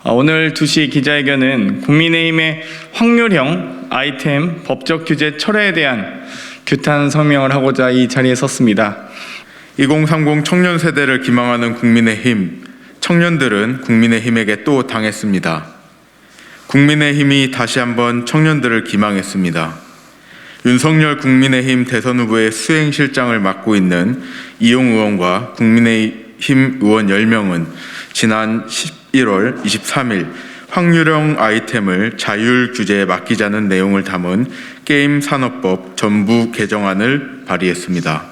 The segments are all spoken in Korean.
오늘 2시 기자회견은 국민의힘의 확률형 아이템 법적 규제 철회에 대한 규탄 성명을 하고자 이 자리에 섰습니다. 2030 청년 세대를 기망하는 국민의힘, 청년들은 국민의힘에게 또 당했습니다. 국민의힘이 다시 한번 청년들을 기망했습니다. 윤석열 국민의힘 대선 후보의 수행실장을 맡고 있는 이용 의원과 국민의힘 의원 10명은 지난 11월 23일 확률형 아이템을 자율 규제에 맡기자는 내용을 담은 게임산업법 전부 개정안을 발의했습니다.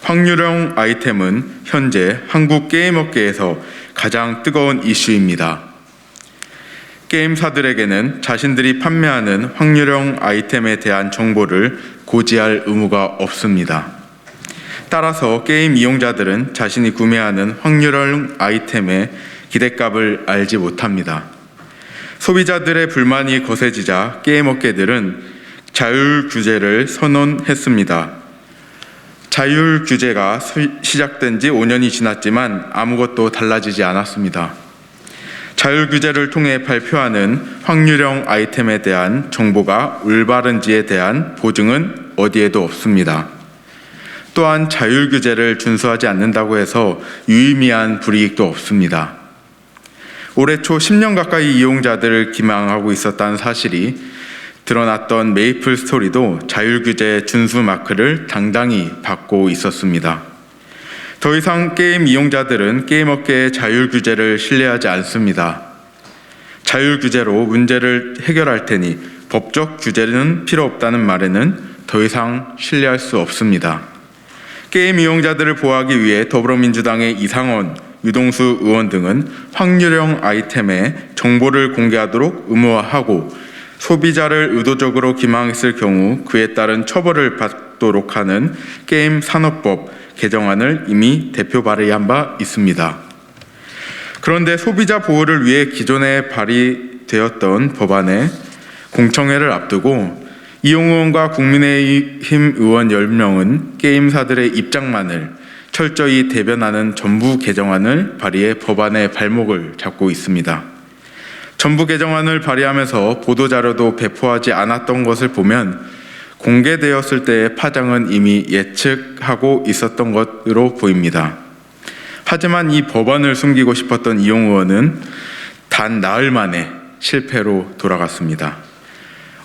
확률형 아이템은 현재 한국 게임업계에서 가장 뜨거운 이슈입니다. 게임사들에게는 자신들이 판매하는 확률형 아이템에 대한 정보를 고지할 의무가 없습니다. 따라서 게임 이용자들은 자신이 구매하는 확률형 아이템의 기대값을 알지 못합니다. 소비자들의 불만이 거세지자 게임업계들은 자율 규제를 선언했습니다. 자율 규제가 시작된 지 5년이 지났지만 아무것도 달라지지 않았습니다. 자율 규제를 통해 발표하는 확률형 아이템에 대한 정보가 올바른지에 대한 보증은 어디에도 없습니다. 또한 자율 규제를 준수하지 않는다고 해서 유의미한 불이익도 없습니다. 올해 초 10년 가까이 이용자들을 기망하고 있었다는 사실이 드러났던 메이플 스토리도 자율 규제 준수 마크를 당당히 받고 있었습니다. 더 이상 게임 이용자들은 게임업계의 자율 규제를 신뢰하지 않습니다. 자율 규제로 문제를 해결할 테니 법적 규제는 필요 없다는 말에는 더 이상 신뢰할 수 없습니다. 게임 이용자들을 보호하기 위해 더불어민주당의 이상원, 유동수 의원 등은 확률형 아이템의 정보를 공개하도록 의무화하고 소비자를 의도적으로 기망했을 경우 그에 따른 처벌을 받도록 하는 게임산업법 개정안을 이미 대표 발의한 바 있습니다. 그런데 소비자 보호를 위해 기존에 발의되었던 법안의 공청회를 앞두고 이용 의원과 국민의힘 의원 10명은 게임사들의 입장만을 철저히 대변하는 전부 개정안을 발의해 법안의 발목을 잡고 있습니다. 전부 개정안을 발의하면서 보도자료도 배포하지 않았던 것을 보면 공개되었을 때의 파장은 이미 예측하고 있었던 것으로 보입니다. 하지만 이 법안을 숨기고 싶었던 이용 의원은 단 나흘 만에 실패로 돌아갔습니다.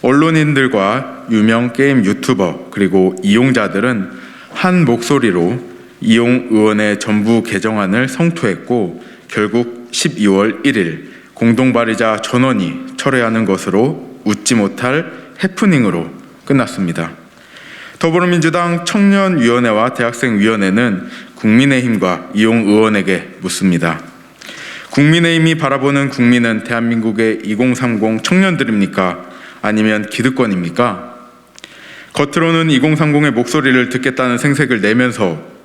언론인들과 유명 게임 유튜버 그리고 이용자들은 한 목소리로 이용 의원의 전부 개정안을 성토했고 결국 12월 1일 공동발의자 전원이 철회하는 것으로 웃지 못할 해프닝으로 끝났습니다. 더불어민주당 청년위원회와 대학생위원회는 국민의힘과 이용 의원에게 묻습니다. 국민의힘이 바라보는 국민은 대한민국의 2030 청년들입니까? 아니면 기득권입니까? 겉으로는 2030의 목소리를 듣겠다는 생색을 내면서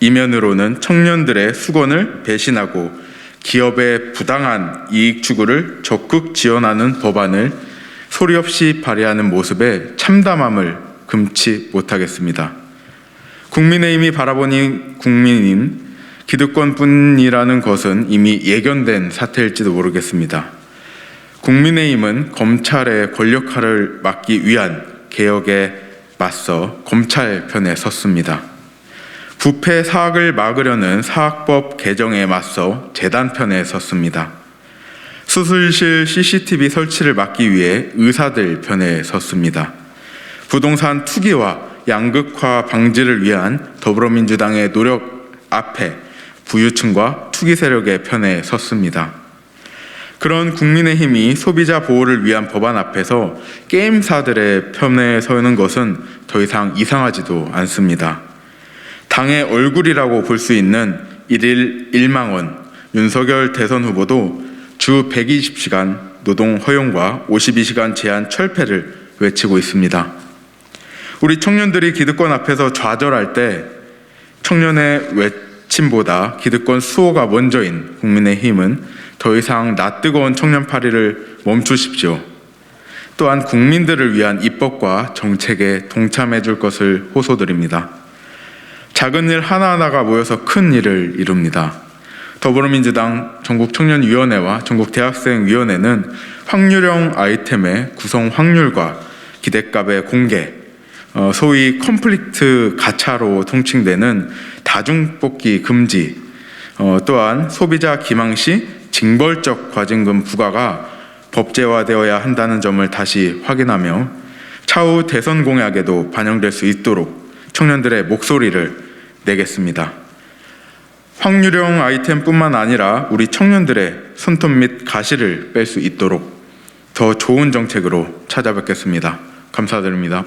이면으로는 청년들의 수건을 배신하고 기업의 부당한 이익 추구를 적극 지원하는 법안을 소리 없이 발의하는 모습에 참담함을 금치 못하겠습니다. 국민의힘이 바라보는 국민인 기득권뿐이라는 것은 이미 예견된 사태일지도 모르겠습니다. 국민의힘은 검찰의 권력화를 막기 위한 개혁에 맞서 검찰 편에 섰습니다. 부패 사학을 막으려는 사학법 개정에 맞서 재단 편에 섰습니다. 수술실 CCTV 설치를 막기 위해 의사들 편에 섰습니다. 부동산 투기와 양극화 방지를 위한 더불어민주당의 노력 앞에 부유층과 투기 세력의 편에 섰습니다. 그런 국민의힘이 소비자 보호를 위한 법안 앞에서 게임사들의 편에 서는 것은 더 이상 이상하지도 않습니다. 당의 얼굴이라고 볼 수 있는 1일 1망원 윤석열 대선 후보도 주 120시간 노동 허용과 52시간 제한 철폐를 외치고 있습니다. 우리 청년들이 기득권 앞에서 좌절할 때 청년의 외침보다 기득권 수호가 먼저인 국민의힘은 더 이상 낯뜨거운 청년파리를 멈추십시오. 또한 국민들을 위한 입법과 정책에 동참해 줄 것을 호소드립니다. 작은 일 하나하나가 모여서 큰 일을 이룹니다. 더불어민주당 전국청년위원회와 전국대학생위원회는 확률형 아이템의 구성 확률과 기대값의 공개, 소위 컴플리트 가차로 통칭되는 다중뽑기 금지, 또한 소비자 기망 시 징벌적 과징금 부과가 법제화되어야 한다는 점을 다시 확인하며 차후 대선 공약에도 반영될 수 있도록 청년들의 목소리를 내겠습니다. 확률형 아이템뿐만 아니라 우리 청년들의 손톱 및 가시를 뺄 수 있도록 더 좋은 정책으로 찾아뵙겠습니다. 감사드립니다.